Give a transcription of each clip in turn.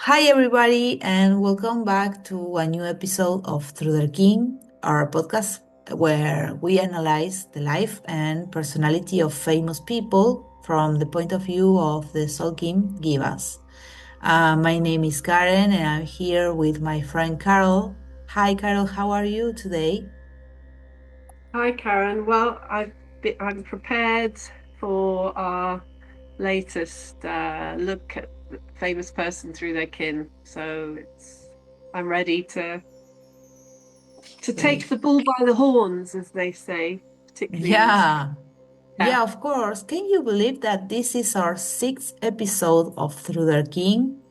Hi, everybody, and welcome back to a new episode of Through the King, our podcast where we analyze the life and personality of famous people from the point of view of the Tzolkin give us. My name is Karen, and I'm here with my friend Carol. Hi, Carol, how are you today? Hi, Karen. I'm prepared for our latest look at the famous person through their kin. I'm ready to take the bull by the horns, as they say, particularly in this. Yeah, Yeah, yeah, of course. Can you believe that this is our sixth episode of Through the King?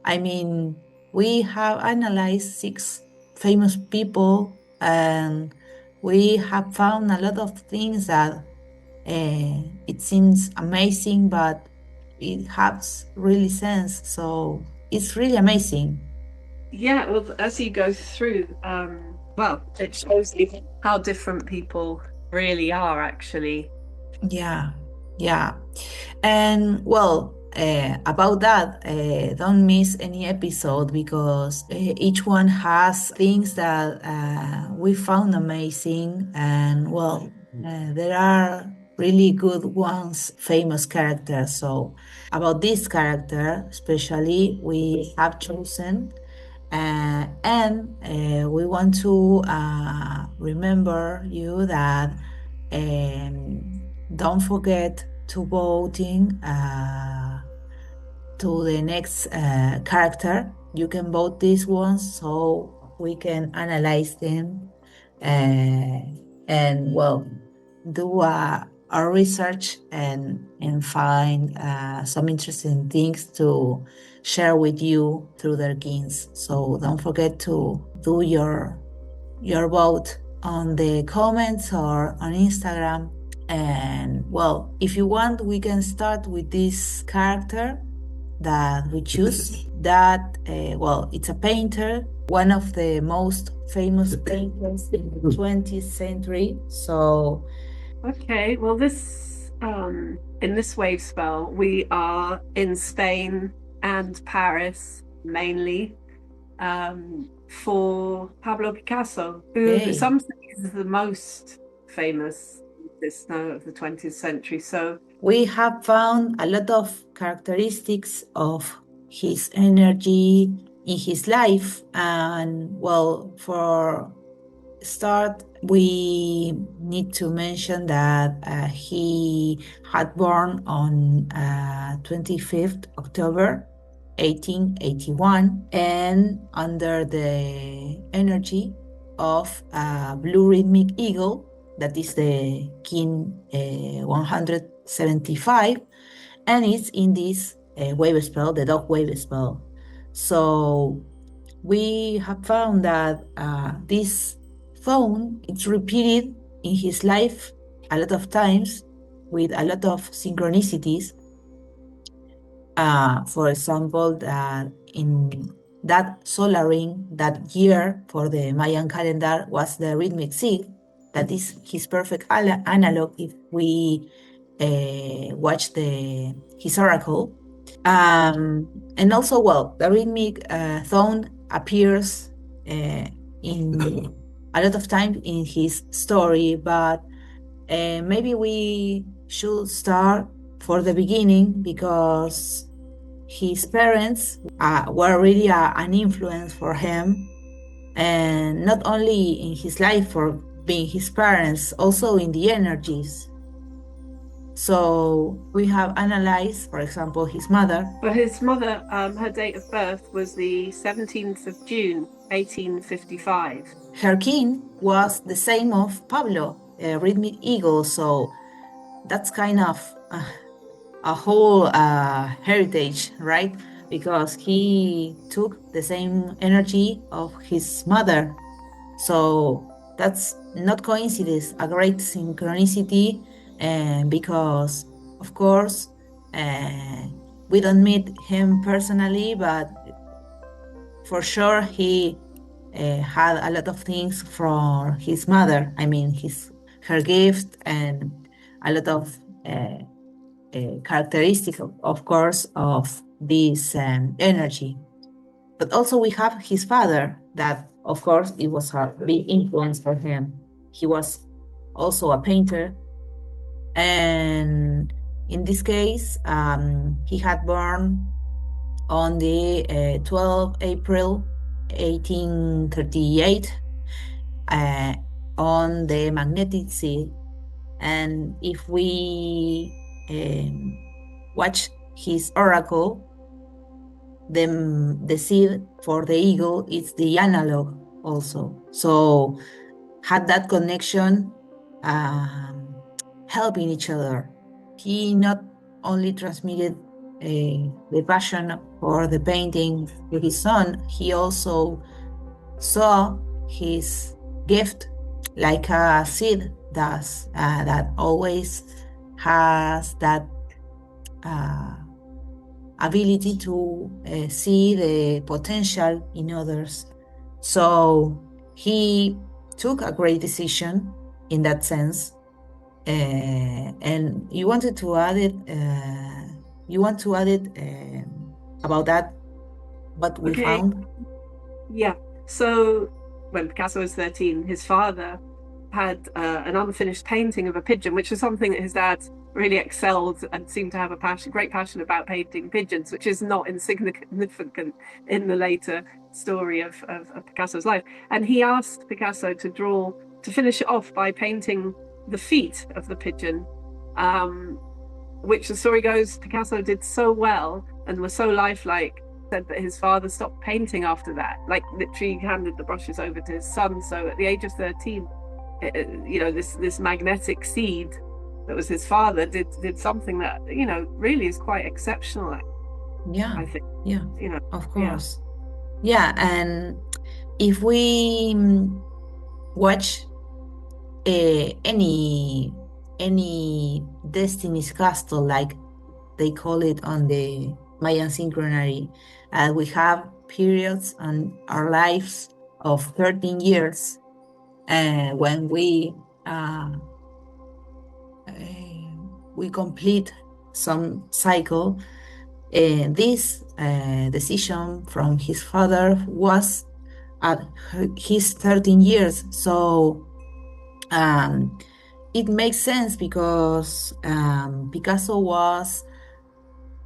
I mean, we have analyzed six famous people and we have found a lot of things that it seems amazing, but it has really sense. So it's really amazing. yeah. Well, as you go through, it shows you how different people really are, actually. Yeah, yeah. And well, about that, don't miss any episode because each one has things that we found amazing. And well, there are really good ones, famous characters. So, about this character, especially, we have chosen. And we want to remember you that don't forget to voting to the next character. You can vote these ones so we can analyze them and well do our research and find some interesting things to share with you through their games. So don't forget to do your vote on the comments or on Instagram. And well, if you want, we can start with this character that we choose. That, well, it's a painter, one of the most famous painters in the 20th century. So, Okay, well, this in this wave spell, we are in Spain and Paris mainly for Pablo Picasso, who hey, some say is the most famous artist now of the 20th century. So, we have found a lot of characteristics of his energy in his life. And well, for start, we need to mention that he had born on 25th October 1881 and under the energy of blue rhythmic eagle, that is the king 175, and it's in this wave spell, the dog wave spell. So we have found that this phone it's repeated in his life a lot of times with a lot of synchronicities. For example, that in that solar ring that year for the Mayan calendar was the rhythmic six. That is his perfect analog if we watch the his oracle. And also, well, the rhythmic tone appears in a lot of time in his story, but maybe we should start for the beginning because his parents were really an influence for him, and not only in his life for being his parents, also in the energies. So we have analyzed, for example, his mother. for his mother, her date of birth was the 17th of June, 1855. Her king was the same of Pablo, a rhythmic eagle, so that's kind of a whole heritage, right? Because he took the same energy of his mother. So that's not coincidence, a great synchronicity, and because, of course, uh, we don't meet him personally, but for sure he had a lot of things from his mother. I mean, her gift and a lot of characteristics, of course, of this energy. But also we have his father, that of course it was a big influence for him. He was also a painter, and in this case, he had born on the 12 April 1838 on the magnetic sea. And if we watch his oracle, the seed for the eagle is the analog also. So had that connection, helping each other. He not only transmitted the passion for the painting to his son, he also saw his gift like a seed does, that always has that ability to see the potential in others. So he took a great decision in that sense. And you wanted to add it, about that, what we found? Yeah. So when Picasso was 13, his father had an unfinished painting of a pigeon, which was something that his dad really excelled and seemed to have a great passion about painting pigeons, which is not insignificant in the later story of Picasso's life. And he asked Picasso to finish it off by painting the feet of the pigeon, which the story goes Picasso did so well and was so lifelike, said that his father stopped painting after that, like literally handed the brushes over to his son. So at the age of 13, this magnetic seed that was his father did something that really is quite exceptional. Yeah, I think. yeah, of course. Yeah, and if we watch any Destiny's Castle, like they call it on the Mayan synchronary, we have periods on our lives of 13 years, when we complete some cycle. This decision from his father was at his 13 years. So it makes sense because Picasso was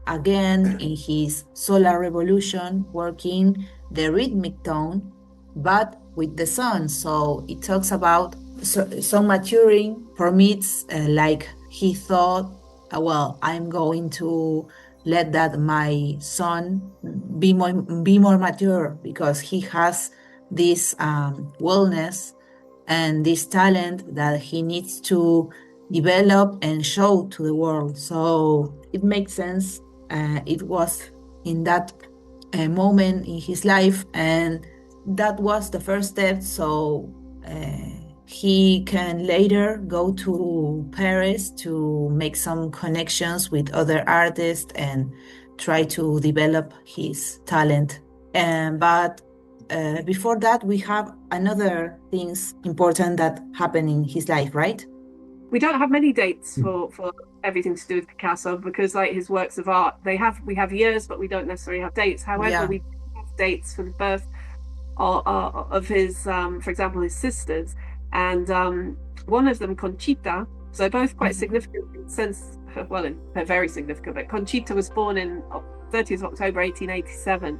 again in his solar revolution working the rhythmic tone, but with the sun. So it talks about some maturing permits, like he thought, well, I'm going to let that my son be more mature, because he has this wellness and this talent that he needs to develop and show to the world. So it makes sense. It was in that moment in his life, and that was the first step. So he can later go to Paris to make some connections with other artists and try to develop his talent. But before that, we have another things important that happened in his life, right? We don't have many dates for everything to do with Picasso, because like his works of art, we have years, but we don't necessarily have dates. However, Yeah. we have dates for the birth of his, for example, his sisters, and one of them, Conchita. So both quite significant in the sense, well, they're very significant. But Conchita was born in 30th of October 1887,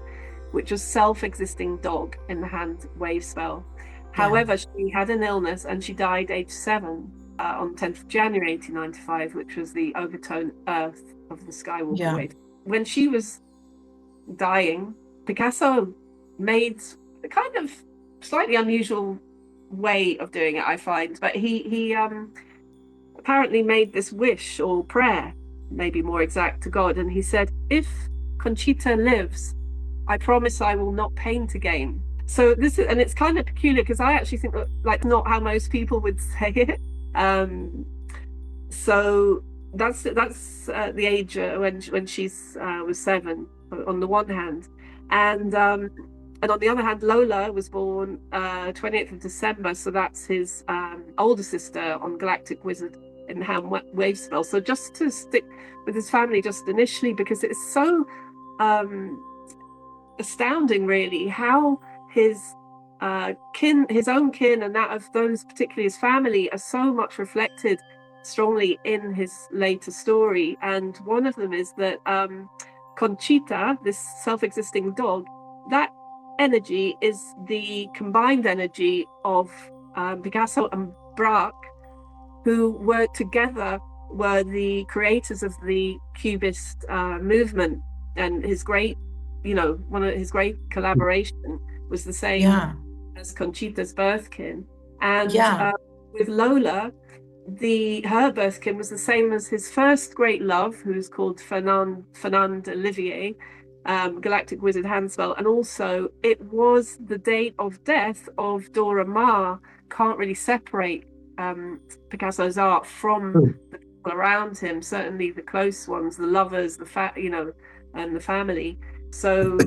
which was self-existing dog in the hand wave spell. However, she had an illness and she died age 7 on 10th of January 1895, which was the overtone earth of the Skywalker wave. When she was dying, Picasso made a kind of slightly unusual way of doing it, I find, but he apparently made this wish or prayer, maybe more exact, to God, and he said, if Conchita lives, I promise I will not paint again. So this is, and it's kind of peculiar because I actually think that, like, not how most people would say it. So that's the age when she's was 7 on the one hand, and on the other hand, Lola was born 28th of December, so that's his older sister on Galactic Wizard in Ham Wave Spell. So just to stick with his family just initially, because it's so astounding, really, how his his own kin, and that of those, particularly his family, are so much reflected strongly in his later story. And one of them is that Conchita, this self-existing dog, that energy is the combined energy of Picasso and Braque, who were together were the creators of the Cubist movement. And his great, one of his great collaboration was the same Yeah, as Conchita's birthkin. And yeah, with Lola, her birthkin was the same as his first great love, who's called Fernand Olivier, Galactic Wizard Handspell. And also, it was the date of death of Dora Maar. Can't really separate Picasso's art from the people around him, certainly the close ones, the lovers, and the family. So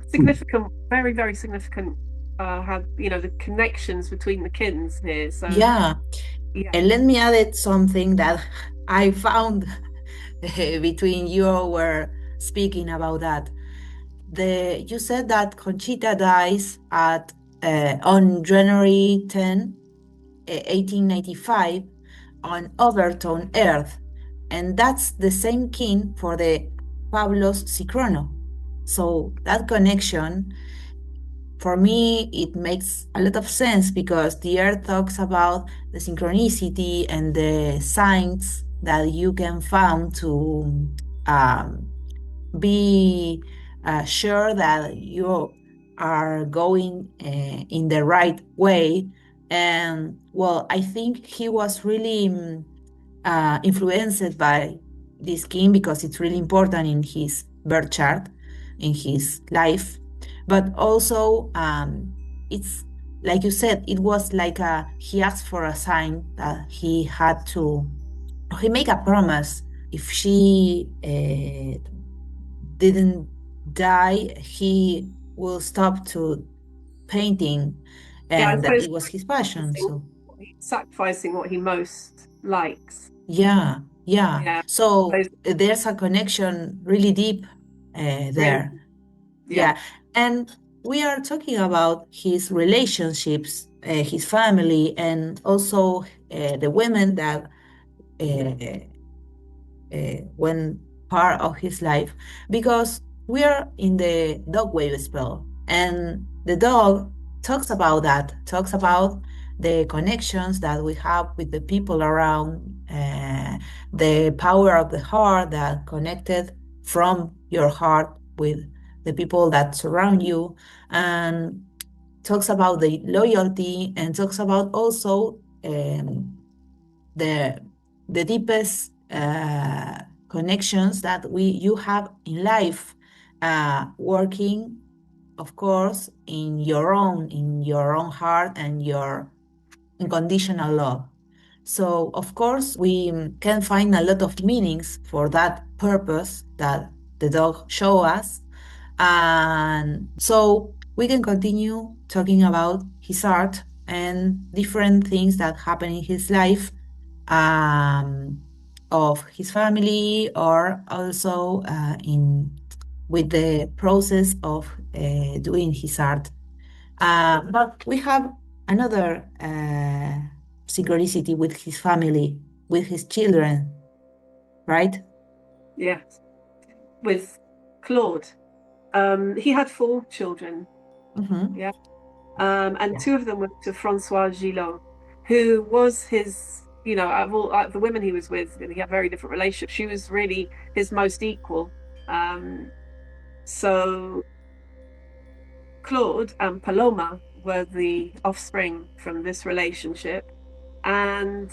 significant, very, very significant, have, the connections between the kins here. So, yeah. yeah. And let me add it something that I found between you were speaking about that. You said that Conchita dies at on January 10, 1895, on Overton, Earth, and that's the same kin for the Pablos Cicrono. So that connection, for me, it makes a lot of sense because the Earth talks about the synchronicity and the signs that you can find to um, be sure that you are going in the right way. And well, I think he was really influenced by this king because it's really important in his birth chart, in his life. But also, it's like you said, it was like he asked for a sign that he had to, he make a promise if she didn't die, he will stop to painting, Yeah, I and that suppose it was his passion. So sacrificing what he most likes. yeah, yeah. Yeah, So those there's a connection really deep really, there. yeah, Yeah, and we are talking about his relationships, his family, and also the women that uh, when part of his life, because we are in the dog wave spell, and the dog talks about the connections that we have with the people around, the power of the heart that connected from your heart with the people that surround you, and talks about the loyalty, and talks about also the the deepest connections that we you have in life, working, of course, in your own heart and your unconditional love. So of course we can find a lot of meanings for that purpose that the dog show us, and so we can continue talking about his art and different things that happen in his life, um, of his family, or also in with the process of doing his art. But we have another synchronicity with his family, with his children, right? yeah. With Claude, he had 4 children. Hmm. Yeah, and Yeah. 2 of them were to Francois Gillot, who was his, out of all the women he was with, and he had very different relationships. She was really his most equal. Um, so Claude and Paloma were the offspring from this relationship, and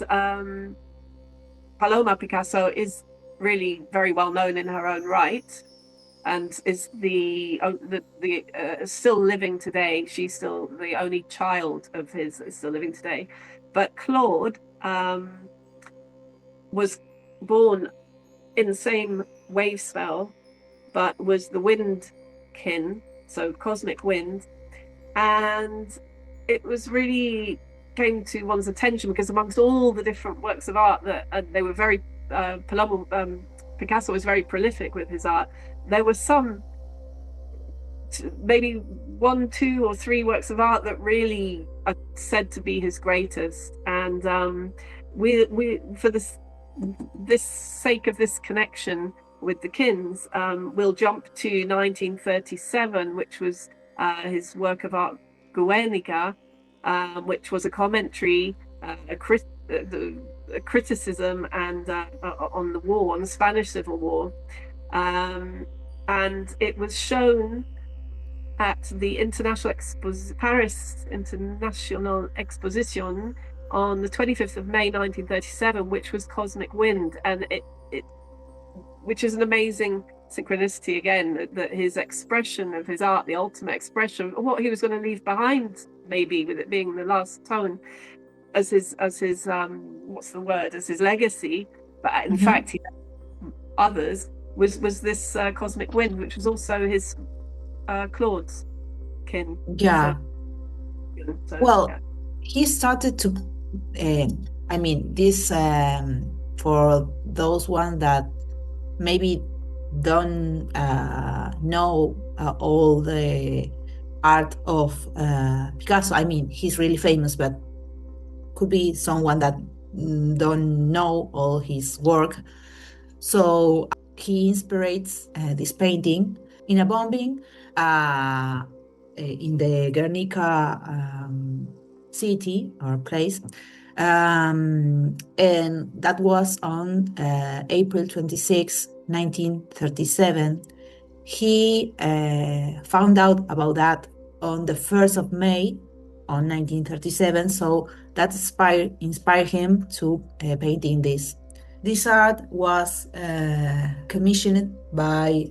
Paloma Picasso is really very well known in her own right, and is the still living today. She's still the only child of his is still living today. But Claude was born in the same wave spell, but was the wind kin, so cosmic wind. And it was really came to one's attention because amongst all the different works of art that they were very Picasso was very prolific with his art. There were some maybe one, two, or three works of art that really are said to be his greatest. And we for this sake of this connection with the Kins, we'll jump to 1937, which was his work of art Guernica, which was a commentary, a criticism and on the war, on the Spanish Civil War. And it was shown at the Paris International Exposition on the 25th of May 1937, which was Cosmic Wind, and which is an amazing synchronicity again, that his expression of his art, the ultimate expression of what he was going to leave behind, maybe with it being the last tone, as his what's the word, as his legacy, but in fact he others was this Cosmic Wind, which was also his Claude's kin. Yeah. So, Well, yeah. he started to, I mean, this, for those one that maybe don't know all the art of Picasso. I mean, he's really famous, but could be someone that don't know all his work. So he inspires this painting in a bombing in the Guernica city or place. And that was on April 26, 1937. He found out about that on the 1st of May on 1937. So that inspired him to painting this. This art was commissioned by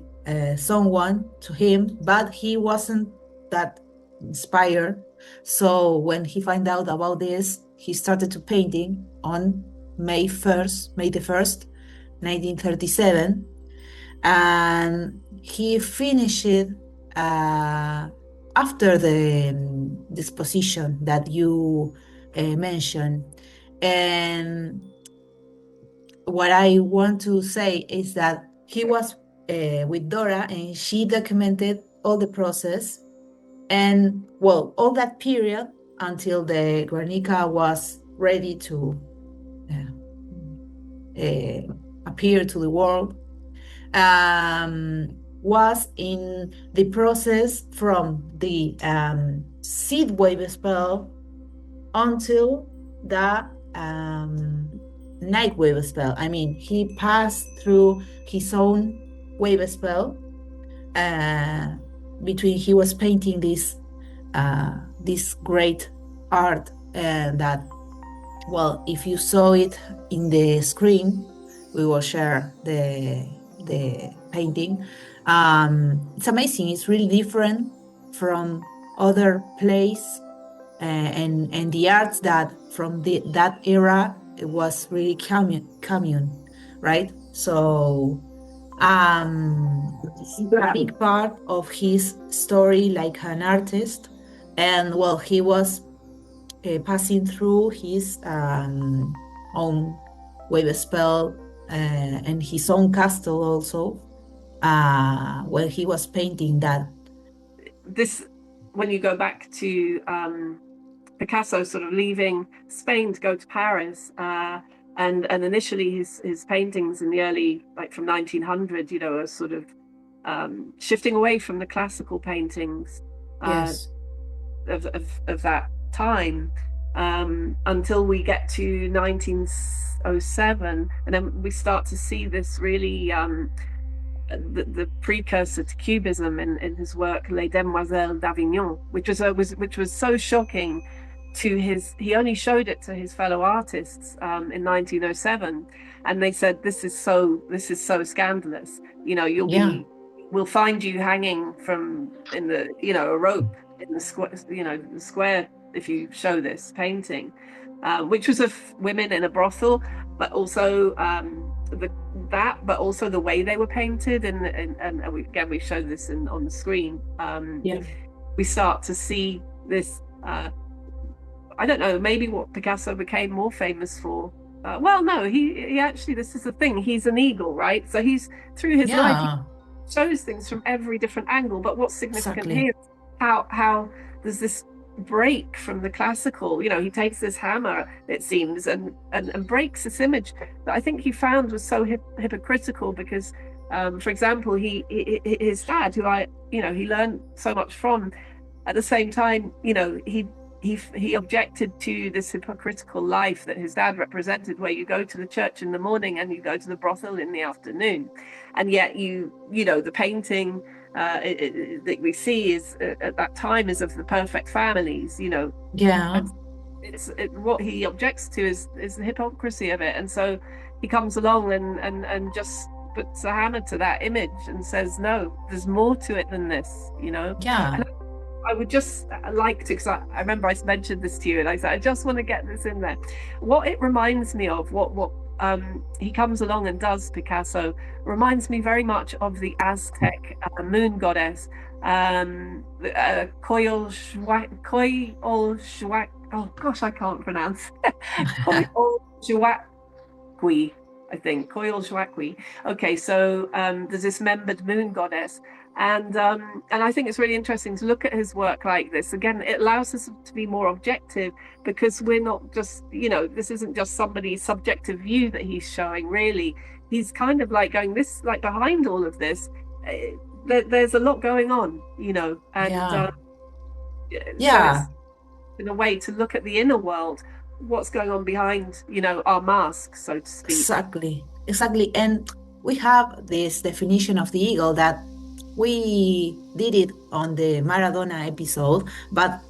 someone to him, but he wasn't that inspired. So when he found out about this, he started to painting on May the 1st, 1937, and he finished it after the disposition that you mentioned. And what I want to say is that he was with Dora, and she documented all the process, and well, all that period until the Guernica was ready to appear to the world, was in the process from the seed wave spell until the night wave spell. I mean, he passed through his own wave spell between he was painting this great art, that, well, if you saw it in the screen, we will share the painting. It's amazing. It's really different from other place, and the arts that from that era, it was really commune, right? So a big part of his story like an artist, and well, he was passing through his own wave spell and his own castle also when he was painting that. This, when you go back to Picasso sort of leaving Spain to go to Paris, and initially his paintings in the early, like from 1900, are sort of shifting away from the classical paintings Yes. of that time, until we get to 1907, and then we start to see this really the precursor to Cubism in his work Les Demoiselles d'Avignon, which was so shocking to he only showed it to his fellow artists in 1907, and they said, this is so scandalous, we'll find you hanging from in the a rope in the square, the square, if you show this painting, which was of women in a brothel, but also but also the way they were painted, and we show this on the screen. We start to see this. I don't know, maybe what Picasso became more famous for. Well, no, he actually, this is the thing. He's an eagle, right? So he's through his life, shows things from every different angle. But what's significant Exactly. here is how there's this break from the classical. You know, he takes this hammer, it seems, and breaks this image that I think he found was so hypocritical because, for example, his dad, who he learned so much from, at the same time, he objected to this hypocritical life that his dad represented, where you go to the church in the morning and you go to the brothel in the afternoon, and yet the painting that we see is at that time is of the perfect families, Yeah. and what he objects to is the hypocrisy of it, and so he comes along and just puts a hammer to that image and says, no, there's more to it than this, Yeah. and I would just like to, because I remember I mentioned this to you, and I said I just want to get this in there. What it reminds me of, what he comes along and does, Picasso, reminds me very much of the Aztec moon goddess, Coyolxauhqui. Oh gosh, I can't pronounce. Coyolxauhqui, I think. Coyolxauhqui. Okay, so there's this membered moon goddess, and I think it's really interesting to look at his work like this. Again, it allows us to be more objective, because we're not just, this isn't just somebody's subjective view that he's showing. Really, he's kind of like going, this, like, behind all of this, there's a lot going on, and Yeah. so it's Yeah. in a way to look at the inner world, what's going on behind, our mask, so to speak. Exactly. Exactly. And we have this definition of the eagle that we did it on the Maradona episode, but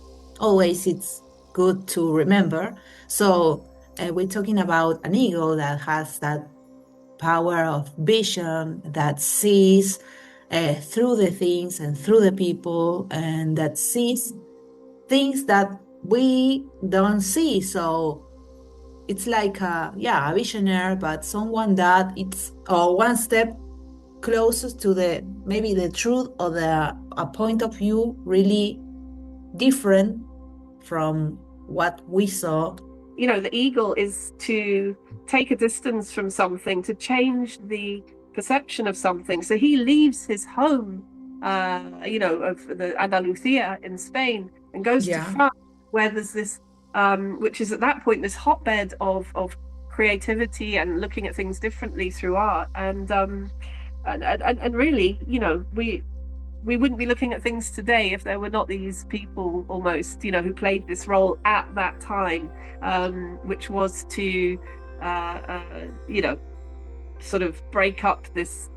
always it's good to remember. So we're talking about an eagle that has that power of vision, that sees through the things and through the people, and that sees things that we don't see. So it's like a visionary, but someone that it's one step closest to the maybe the truth, or the a point of view really different from what we saw. The eagle is to take a distance from something, to change the perception of something. So he leaves his home, of the Andalusia in Spain, and goes to Yeah. France, where there's this, which is at that point this hotbed of creativity and looking at things differently through art. And really, we wouldn't be looking at things today if there were not these people, almost, who played this role at that time, which was to, sort of break up this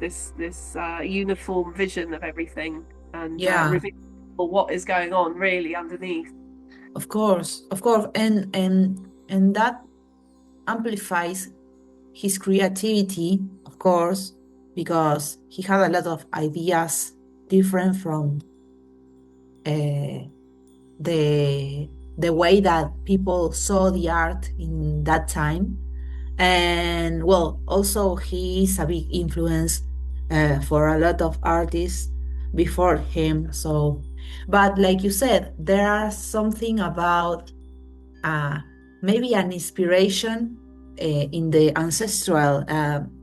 uniform vision of everything, and Yeah. reveal what is going on really underneath. Of course. Of course. And that amplifies his creativity, of course, because he had a lot of ideas different from uh, the way that people saw the art in that time. And well, also he is a big influence for a lot of artists before him. So, but like you said, there are something about uh, maybe an inspiration in the ancestral.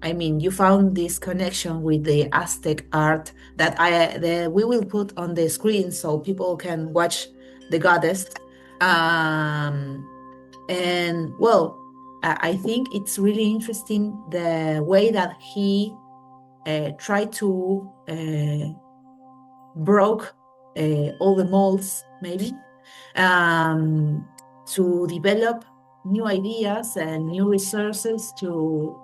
I mean, you found this connection with the Aztec art that we will put on the screen so people can watch the goddess. Um, and well, I think it's really interesting the way that he tried to broke all the molds, maybe, um, to develop new ideas and new resources to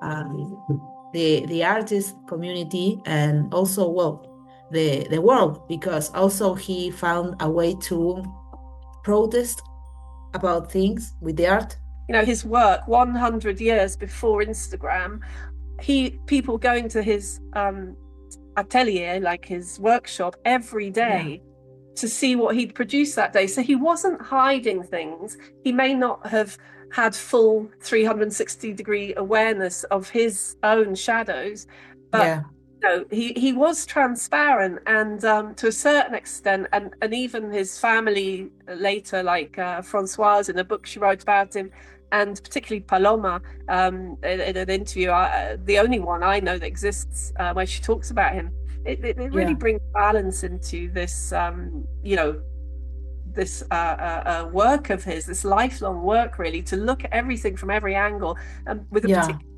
the artist community, and also, well, the world, because also he found a way to protest about things with the art. His work 100 years before Instagram, people going to his atelier, like his workshop, every Yeah. day to see what he'd produced that day. So he wasn't hiding things. He may not have had full 360-degree awareness of his own shadows, but Yeah. he was transparent, and to a certain extent, and even his family later, like Francoise, in a book she wrote about him, and particularly Paloma, in an interview, the only one I know that exists, where she talks about him. It really Yeah, brings balance into this, this work of his, this lifelong work, really, to look at everything from every angle, and with a yeah, particular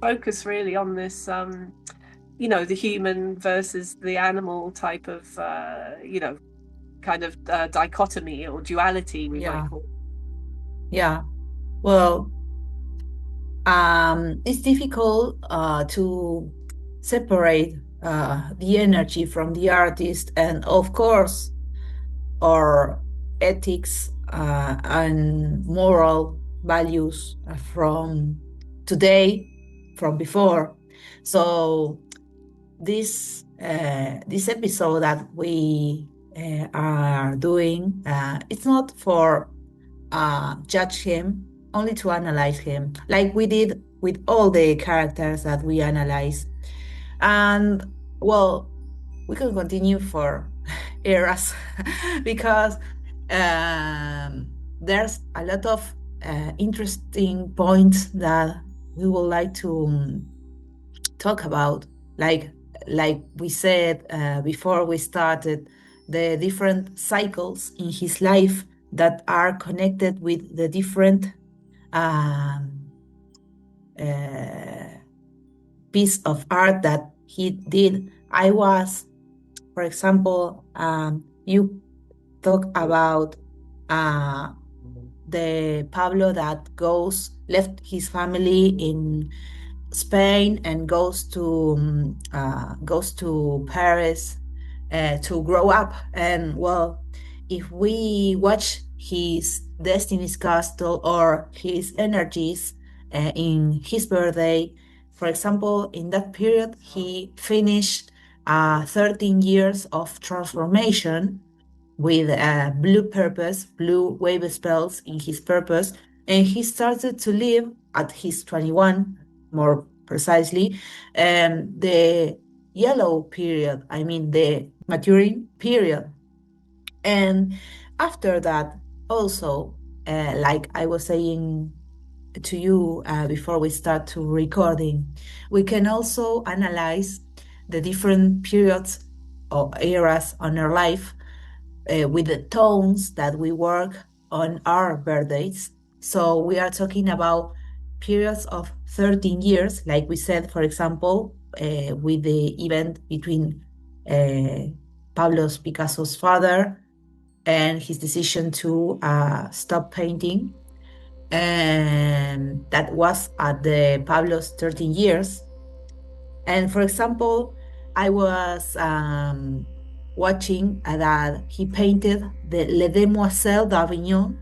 focus really on this, the human versus the animal type of, kind of dichotomy or duality, we might yeah, call it. yeah. Well, it's difficult to separate the energy from the artist, and of course, our ethics and moral values from today, from before. So this episode that we are doing, it's not for judge him, only to analyze him, like we did with all the characters that we analyze. And well, we can continue for eras because there's a lot of interesting points that we would like to talk about, like like we said before we started, the different cycles in his life that are connected with the different um, uh, piece of art that he did. I was, for example, you talk about uh, the Pablo that left his family in Spain and goes to Paris to grow up. And well, if we watch his Destiny's Castle or his energies in his birthday, for example, in that period he finished 13 years of transformation with blue purpose, blue wave spells in his purpose, and he started to live at his 21, more precisely, the yellow period, I mean the maturing period. And after that, also, like I was saying to you before we start to recording, we can also analyze the different periods or eras on our life with the tones that we work on our birthdays. So we are talking about periods of 13 years, like we said, for example, with the event between uh, Pablo Picasso's father and his decision to stop painting. And that was at the Pablo's 13 years. And for example, I was watching that he painted the Les Demoiselles d'Avignon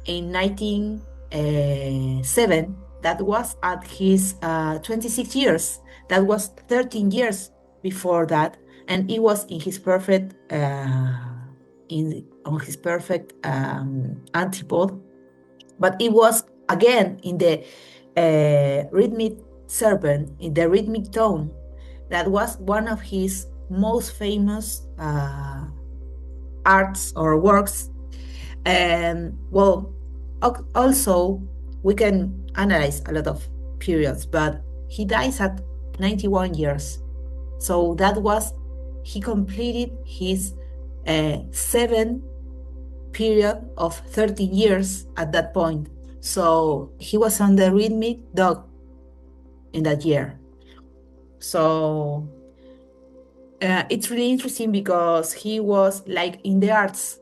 in 1907. That was at his 26 years. That was 13 years before that, and it was in his perfect on his perfect antipode. But it was again in the rhythmic serpent, in the rhythmic tone. That was one of his most famous arts or works. And well, also we can analyze a lot of periods, but he dies at 91 years. So that was, he completed his seven period of 13 years at that point. So he was on the rhythmic dog in that year. So it's really interesting because he was like in the arts.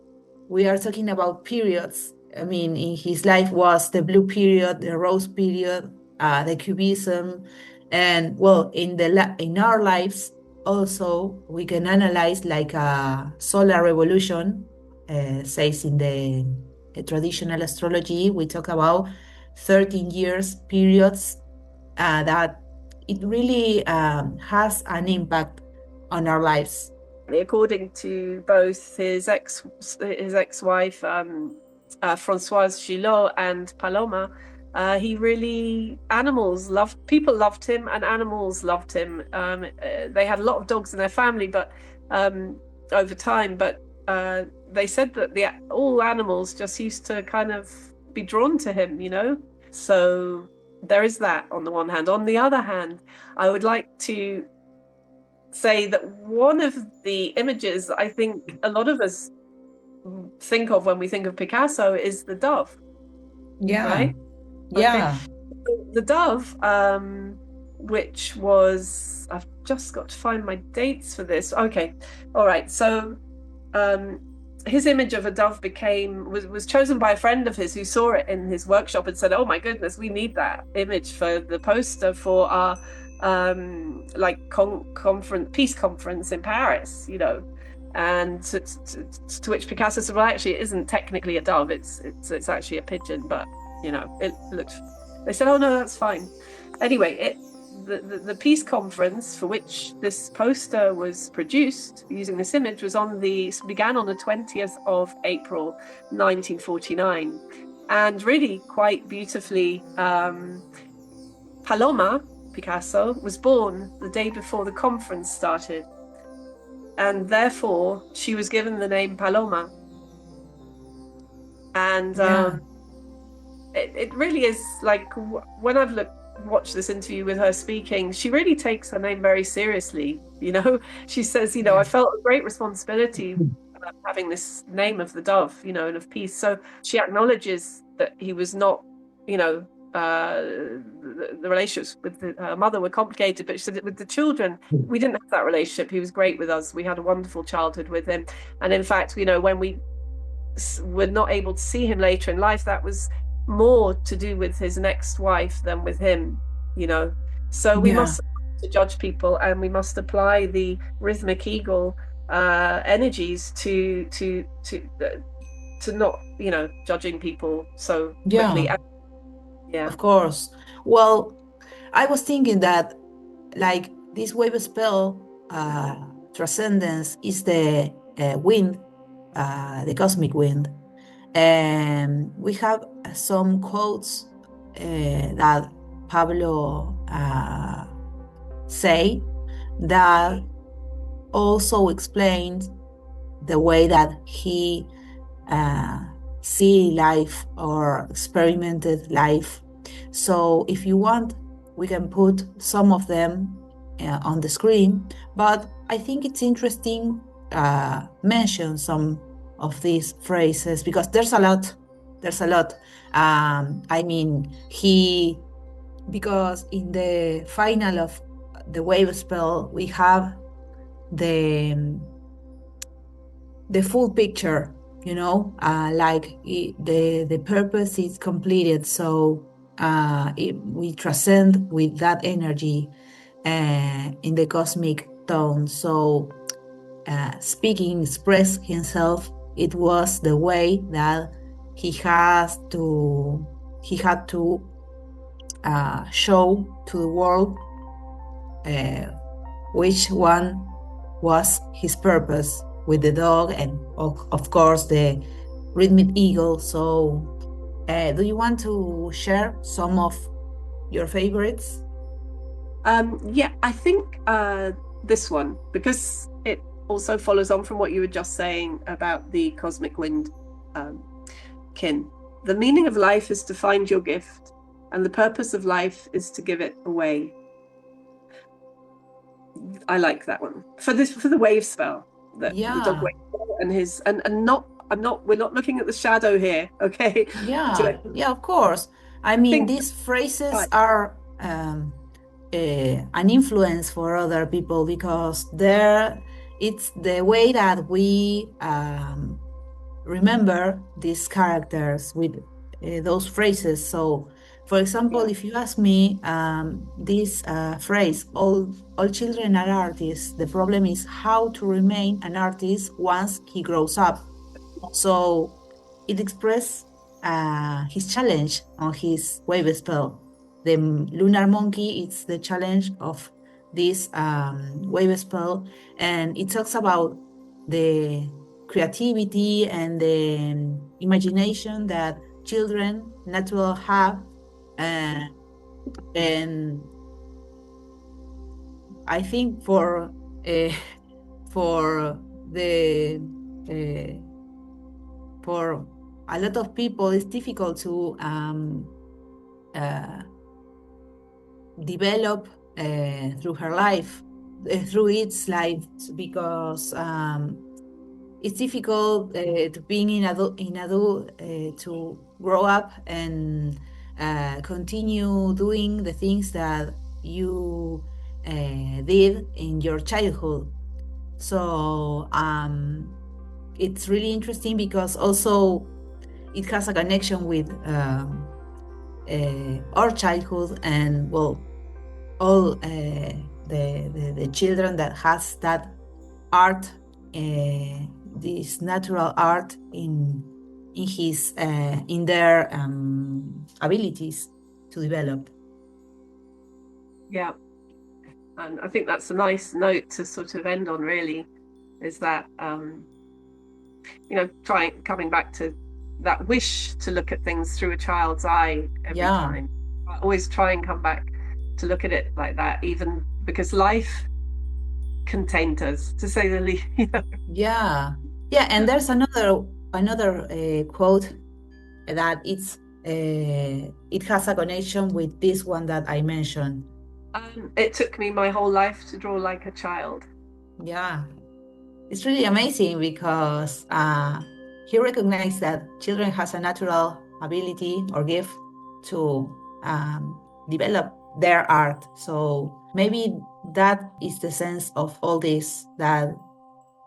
We are talking about periods. I mean, in his life was the blue period, the rose period, the cubism, and well, in our lives also we can analyze like a solar revolution. Says in the traditional astrology, we talk about 13 years periods that it really has an impact on our lives. According to both his ex-wife, Françoise Gillot, and Paloma, he really, people loved him and animals loved him. They had a lot of dogs in their family, but over time, but they said that all animals just used to kind of be drawn to him, you know? So there is that on the one hand. On the other hand, I would like to say that one of the images I think a lot of us think of when we think of Picasso is the dove, Yeah, right? Okay. yeah, The dove, which was, I've just got to find my dates for this. Okay. All right. So um, his image of a dove was chosen by a friend of his who saw it in his workshop and said, "Oh my goodness, we need that image for the poster for our like conference peace conference in Paris," you know. And to which Picasso said, "Well, actually, it isn't technically a dove; it's actually a pigeon, but you know, it looked." They said, "Oh no, that's fine." Anyway, the peace conference for which this poster was produced using this image began on the 20th of April 1949, and really quite beautifully, Paloma Picasso was born the day before the conference started, and therefore she was given the name Paloma. And yeah, it really is like, when I've watched this interview with her speaking, she really takes her name very seriously. You know, she says, you know, I yeah, felt a great responsibility having this name of the dove, you know, and of peace. So she acknowledges that he was not, you know, the relationships with her mother were complicated, but she said that with the children, we didn't have that relationship. He was great with us. We had a wonderful childhood with him. And in fact, you know, when we were not able to see him later in life, that was more to do with his next wife than with him, you know. So we yeah, must to judge people, and we must apply the rhythmic eagle energies to not, you know, judging people so yeah, quickly. Yeah. of course. Well, I was thinking that like this wave spell transcendence is the wind, the cosmic wind. And we have some quotes that Pablo say that also explains the way that he uh, see life or experimented life. So if you want, we can put some of them on the screen, but I think it's interesting mention some of these phrases because there's a lot. There's a lot. I mean, because in the final of the wave spell, we have the the full picture, like the purpose is completed. So we transcend with that energy in the cosmic tone. So speaking, express himself, it was the way that he had to show to the world uh, which one was his purpose with the dog and of course the rhythmic eagle. So do you want to share some of your favorites? Yeah, I think this one, because it also follows on from what you were just saying about the cosmic wind, kin. The meaning of life is to find your gift, and the purpose of life is to give it away. I like that one for the wave spell, that the dog Yeah, wave spell, and his and not I'm not we're not looking at the shadow here, okay? yeah, So yeah, of course. I I mean, think these phrases right, are an influence for other people because it's the way that we remember these characters with those phrases. So, for example, yeah, if you ask me this phrase, all children are artists, the problem is how to remain an artist once he grows up. So it expressed his challenge on his wave spell. The lunar monkey is the challenge of this wave spell, and it talks about the creativity and the imagination that children naturally have, uh, and I think uh, for the uh, for a lot of people, it's difficult to develop through her life, through its life, because it's difficult to being in adult to grow up and continue doing the things that you did in your childhood. So it's really interesting because also it has a connection with our childhood and well, all the children that has that art, this natural art in his in their abilities to develop. Yeah. And I think that's a nice note to sort of end on, really, is that, coming back to that wish to look at things through a child's eye every time. I always try and come back to look at it like that, even because life contained us, to say the least. Yeah, and there's another quote that it has a connection with this one that I mentioned. It took me my whole life to draw like a child. Yeah, it's really amazing because he recognized that children has a natural ability or gift to develop their art. So maybe that is the sense of all this, that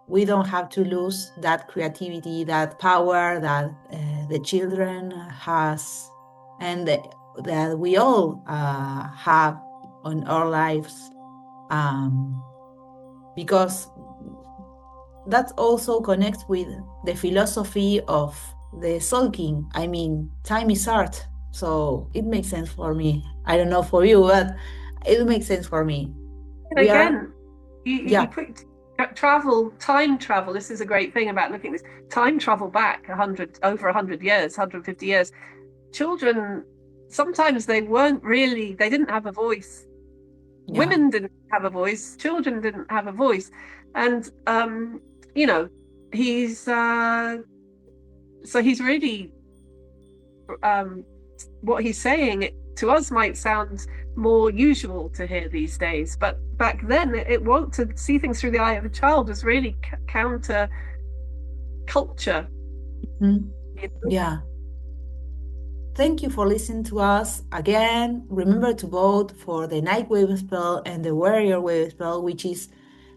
we don't have to lose that creativity, that power that the children has, and that we all have on our lives, because that also connects with the philosophy of the Tzolkin. I mean, time is art, so it makes sense for me. I don't know for you, but it makes sense for me. And We are, again, you yeah, put time travel. This is a great thing about looking at this. Time travel back over 100 years, 150 years. Children, sometimes they didn't have a voice. yeah, Women didn't have a voice. Children didn't have a voice. And, he's, so he's really, what he's saying to us might sound more usual to hear these days, but back then to see things through the eye of a child was really counter culture. mm, yeah. Thank you for listening to us. Again, remember to vote for the Night Wave spell and the Warrior Wave spell, which is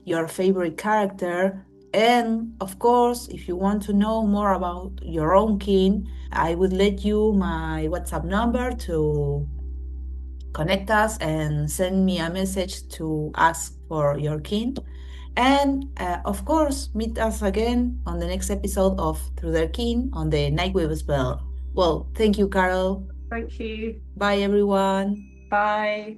your favorite character. And of course, if you want to know more about your own kin, I would let you my WhatsApp number to connect us and send me a message to ask for your kin. And of course, meet us again on the next episode of Through Their Kin on the Night Wave spell. Well, thank you, Carol. Thank you. Bye, everyone. Bye.